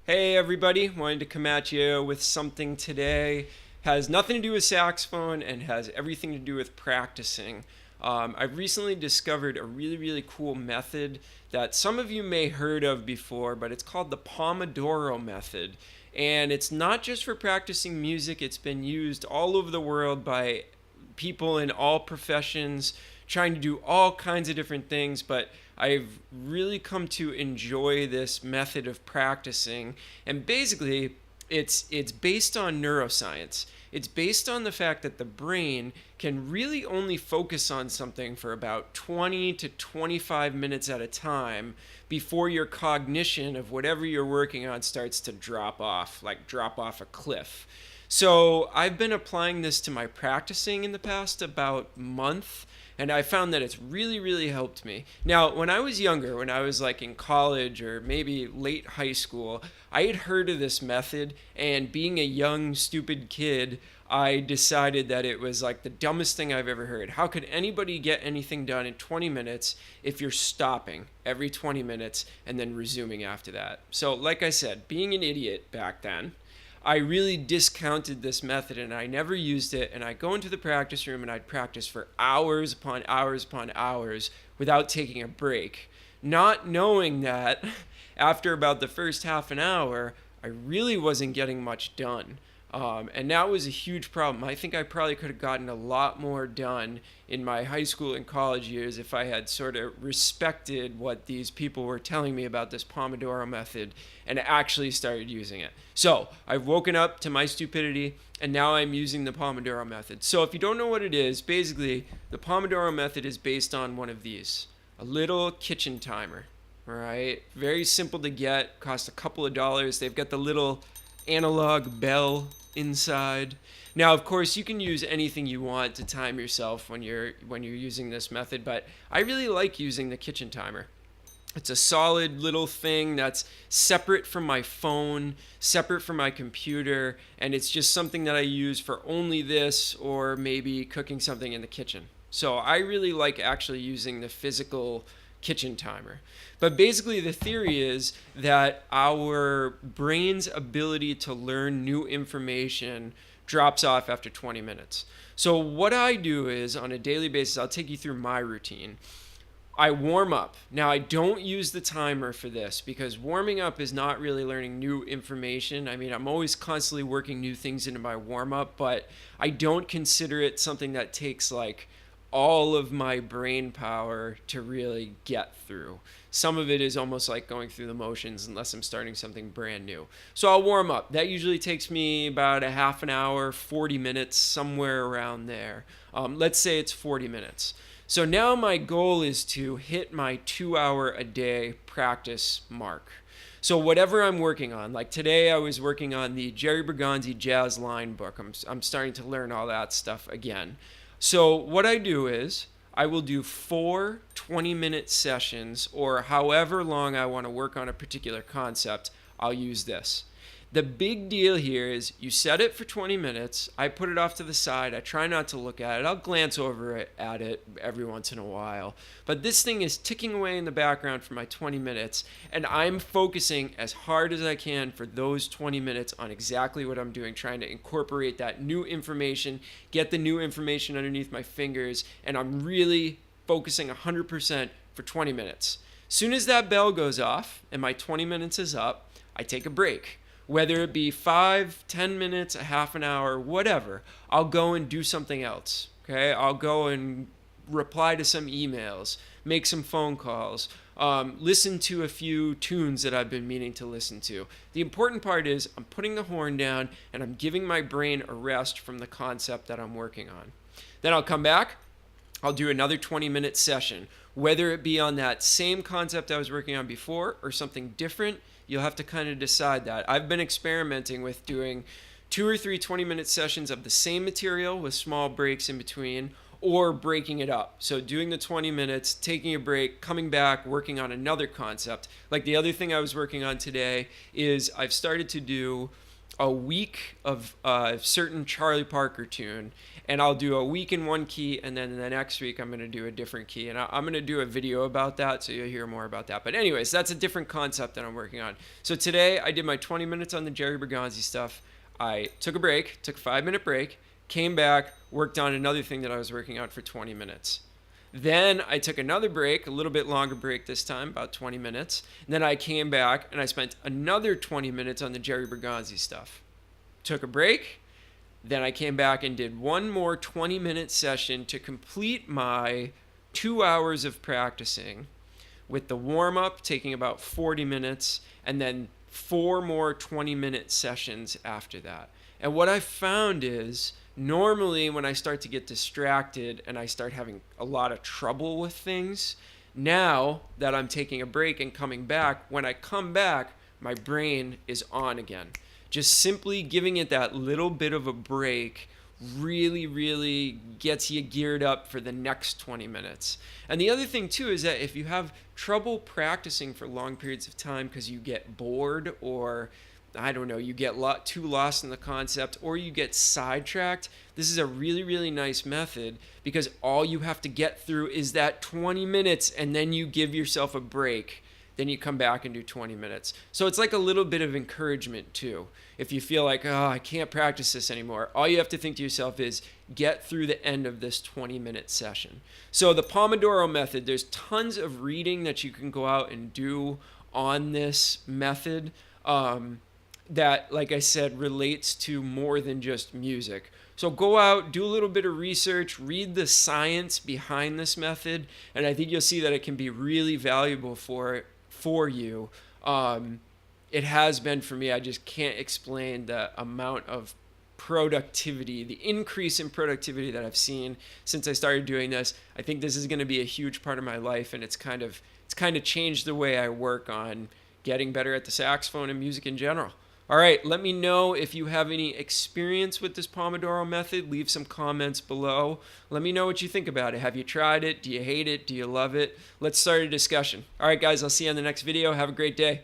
Hey everybody, wanted to come at you with something today. Has nothing to do with saxophone and has everything to do with practicing. I've recently discovered a really cool method that some of you may heard of before, but it's called the Pomodoro method. And it's not just for practicing music, it's been used all over the world by people in all professions trying to do all kinds of different things, but I've really come to enjoy this method of practicing. And basically, it's based on neuroscience. It's based on the fact that the brain can really only focus on something for about 20 to 25 minutes at a time before your cognition of whatever you're working on starts to drop off, like drop off a cliff. So I've been applying this to my practicing in the past about month, and I found that it's really helped me. Now, when I was younger, when I was like in college or maybe late high school, I had heard of this method, and being a young, stupid kid, I decided that it was like the dumbest thing I've ever heard. How could anybody get anything done in 20 minutes if you're stopping every 20 minutes and then resuming after that? So, like I said, being an idiot back then, I really discounted this method and I never used it. And I'd go into the practice room and I'd practice for hours upon hours upon hours without taking a break, not knowing that after about the first half an hour, I really wasn't getting much done. And that was a huge problem. I think I probably could have gotten a lot more done in my high school and college years if I had sort of respected what these people were telling me about this Pomodoro method and actually started using it. So I've woken up to my stupidity and now I'm using the Pomodoro method. So if you don't know what it is, basically the Pomodoro method is based on one of these, a little kitchen timer. All right, very simple to get, cost a couple of dollars. They've got the little analog bell inside. Now, of course, you can use anything you want to time yourself when you're using this method, but I really like using the kitchen timer. It's a solid little thing that's separate from my phone, separate from my computer, and it's just something that I use for only this or maybe cooking something in the kitchen. So I really like actually using the physical kitchen timer. But basically the theory is that our brain's ability to learn new information drops off after 20 minutes. So what I do is on a daily basis, I'll take you through my routine. I warm up. Now, I don't use the timer for this because warming up is not really learning new information. I mean, I'm always constantly working new things into my warm up, but I don't consider it something that takes like all of my brain power to really get through. Some of it is almost like going through the motions unless I'm starting something brand new. So I'll warm up. That usually takes me about a half an hour, 40 minutes, somewhere around there. Let's say it's 40 minutes. So now my goal is to hit my 2 hour a day practice mark. So whatever I'm working on, like today I was working on the Jerry Bergonzi Jazz Line book. I'm starting to learn all that stuff again. So what I do is I will do 4 20-minute sessions, or however long I want to work on a particular concept, I'll use this. The big deal here is you set it for 20 minutes. I put it off to the side. I try not to look at it. I'll glance over at it every once in a while. But this thing is ticking away in the background for my 20 minutes, and I'm focusing as hard as I can for those 20 minutes on exactly what I'm doing, trying to incorporate that new information, get the new information underneath my fingers, and I'm really focusing 100% for 20 minutes. Soon as that bell goes off and my 20 minutes is up, I take a break. Whether it be 5, 10 minutes, a half an hour, whatever, I'll go and do something else. Okay, I'll go and reply to some emails, make some phone calls, listen to a few tunes that I've been meaning to listen to. The important part is I'm putting the horn down and I'm giving my brain a rest from the concept that I'm working on. Then I'll come back. I'll do another 20-minute session, whether it be on that same concept I was working on before or something different. You'll have to kind of decide that. I've been experimenting with doing 2 or 3 20-minute sessions of the same material with small breaks in between, or breaking it up. So doing the 20 minutes, taking a break, coming back, working on another concept. Like the other thing I was working on today is I've started to do a week of a certain Charlie Parker tune, and I'll do a week in one key, and then the next week I'm going to do a different key, and I'm going to do a video about that, so you'll hear more about that. But anyways, that's a different concept that I'm working on. So today I did my 20 minutes on the Jerry Bergonzi stuff. I took a break, took a 5-minute break, came back, worked on another thing that I was working on for 20 minutes. Then I took another break, a little bit longer break this time, about 20 minutes. And then I came back and I spent another 20 minutes on the Jerry Bergonzi stuff. Took a break. Then I came back and did one more 20-minute session to complete my 2 hours of practicing, with the warm-up taking about 40 minutes and then 4 more 20-minute sessions after that. And what I found is, normally when I start to get distracted and I start having a lot of trouble with things, now that I'm taking a break and coming back, when I come back, my brain is on again. Just simply giving it that little bit of a break really, really gets you geared up for the next 20 minutes. And the other thing too is that if you have trouble practicing for long periods of time because you get bored, or I don't know, you get too lost in the concept, or you get sidetracked, this is a really, really nice method, because all you have to get through is that 20 minutes, and then you give yourself a break. Then you come back and do 20 minutes. So it's like a little bit of encouragement too. If you feel like, oh, I can't practice this anymore, all you have to think to yourself is, get through the end of this 20-minute session. So the Pomodoro method, there's tons of reading that you can go out and do on this method. That, like I said, relates to more than just music. So go out, do a little bit of research, read the science behind this method, and I think you'll see that it can be really valuable for you. It has been for me. I just can't explain the amount of productivity, the increase in productivity that I've seen since I started doing this. I think this is going to be a huge part of my life, and it's kind of changed the way I work on getting better at the saxophone and music in general. All right, let me know if you have any experience with this Pomodoro method. Leave some comments below. Let me know what you think about it. Have you tried it? Do you hate it? Do you love it? Let's start a discussion. All right, guys, I'll see you on the next video. Have a great day.